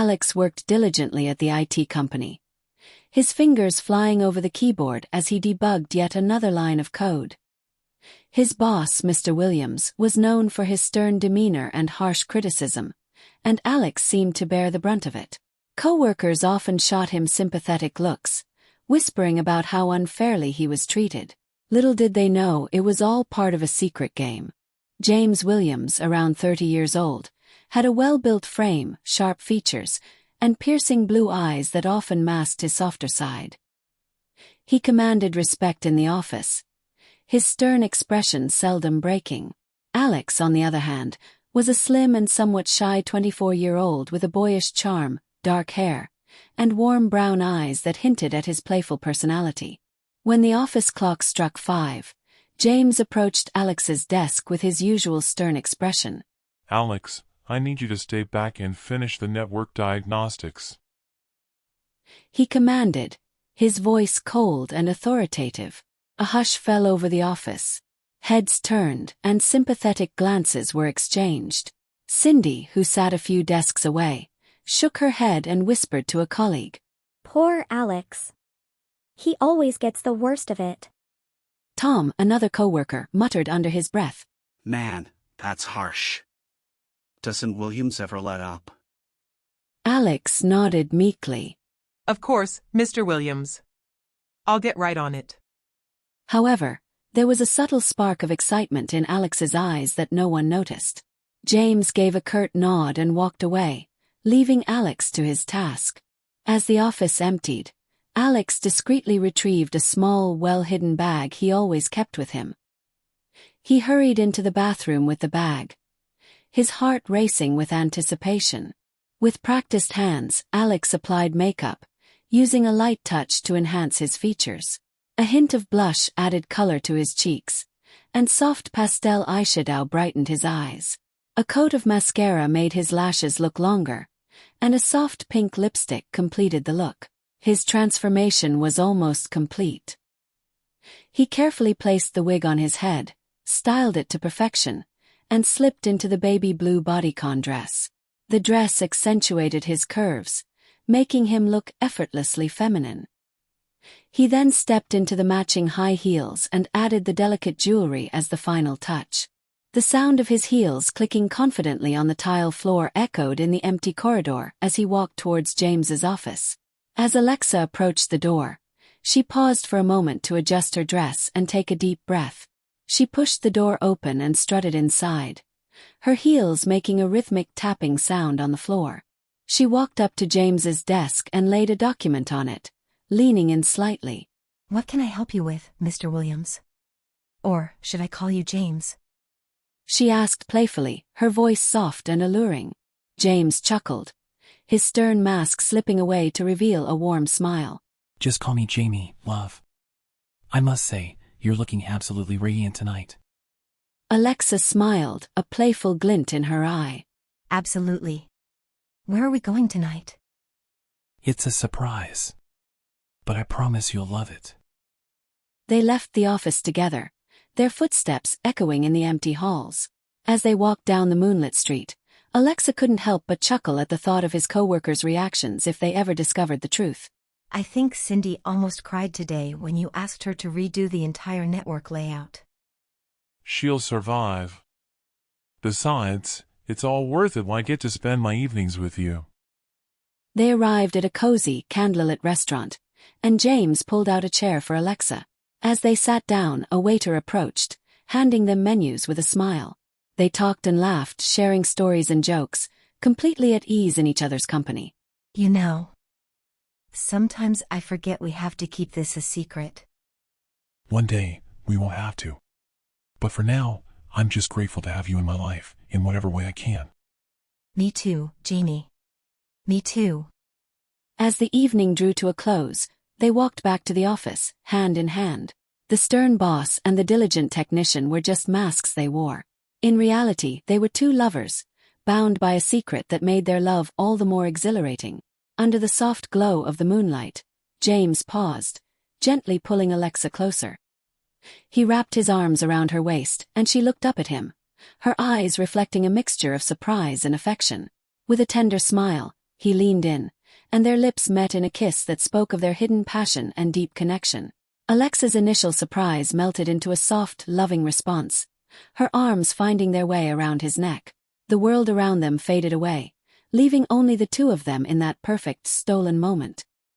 Alex worked diligently at the IT company, his fingers flying over the keyboard as he debugged yet another line of code. His boss, Mr. Williams, was known for his stern demeanor and harsh criticism, and Alex seemed to bear the brunt of it. Coworkers often shot him sympathetic looks, whispering about how unfairly he was treated. Little did they know it was all part of a secret game. James Williams, around 30 years old, had a well-built frame, sharp features, and piercing blue eyes that often masked his softer side. He commanded respect in the office, his stern expression seldom breaking. Alex, on the other hand, was a slim and somewhat shy 24-year-old with a boyish charm, dark hair, and warm brown eyes that hinted at his playful personality. When the office clock struck 5, James approached Alex's desk with his usual stern expression. "Alex, I need you to stay back and finish the network diagnostics," he commanded, his voice cold and authoritative. A hush fell over the office. Heads turned, and sympathetic glances were exchanged. Cindy, who sat a few desks away, shook her head and whispered to a colleague. "Poor Alex. He always gets the worst of it." Tom, another coworker, muttered under his breath. "Man, that's harsh. Doesn't Williams ever let up?" Alex nodded meekly. "Of course, Mr. Williams. I'll get right on it." However, there was a subtle spark of excitement in Alex's eyes that no one noticed. James gave a curt nod and walked away, leaving Alex to his task. As the office emptied, Alex discreetly retrieved a small, well-hidden bag he always kept with him. He hurried into the bathroom with the bag, his heart racing with anticipation. With practiced hands, Alex applied makeup, using a light touch to enhance his features. A hint of blush added color to his cheeks, and soft pastel eyeshadow brightened his eyes. A coat of mascara made his lashes look longer, and a soft pink lipstick completed the look. His transformation was almost complete. He carefully placed the wig on his head, styled it to perfection, and slipped into the baby blue bodycon dress. The dress accentuated his curves, making him look effortlessly feminine. He then stepped into the matching high heels and added the delicate jewelry as the final touch. The sound of his heels clicking confidently on the tile floor echoed in the empty corridor as he walked towards James's office. As Alexa approached the door, she paused for a moment to adjust her dress and take a deep breath. She pushed the door open and strutted inside, her heels making a rhythmic tapping sound on the floor. She walked up to James's desk and laid a document on it, leaning in slightly. "What can I help you with, Mr. Williams? Or should I call you James?" she asked playfully, her voice soft and alluring. James chuckled, his stern mask slipping away to reveal a warm smile. "Just call me Jamie, love. I must say, you're looking absolutely radiant tonight." Alexa smiled, a playful glint in her eye. "Absolutely. Where are we going tonight?" "It's a surprise. But I promise you'll love it." They left the office together, their footsteps echoing in the empty halls. As they walked down the moonlit street, Alexa couldn't help but chuckle at the thought of his coworkers' reactions if they ever discovered the truth. "I think Cindy almost cried today when you asked her to redo the entire network layout." "She'll survive. Besides, it's all worth it when I get to spend my evenings with you." They arrived at a cozy, candlelit restaurant, and James pulled out a chair for Alexa. As they sat down, a waiter approached, handing them menus with a smile. They talked and laughed, sharing stories and jokes, completely at ease in each other's company. "You know, sometimes I forget we have to keep this a secret." "One day, we won't have to. But for now, I'm just grateful to have you in my life, in whatever way I can." "Me too, Jamie. Me too." As the evening drew to a close, they walked back to the office, hand in hand. The stern boss and the diligent technician were just masks they wore. In reality, they were two lovers, bound by a secret that made their love all the more exhilarating. Under the soft glow of the moonlight, James paused, gently pulling Alexa closer. He wrapped his arms around her waist, and she looked up at him, her eyes reflecting a mixture of surprise and affection. With a tender smile, He leaned in, and their lips met in a kiss that spoke of their hidden passion and deep connection. Alexa's initial surprise melted into a soft, loving response, her arms finding their way around his neck. The world around them faded away, leaving only the two of them in that perfect, stolen moment.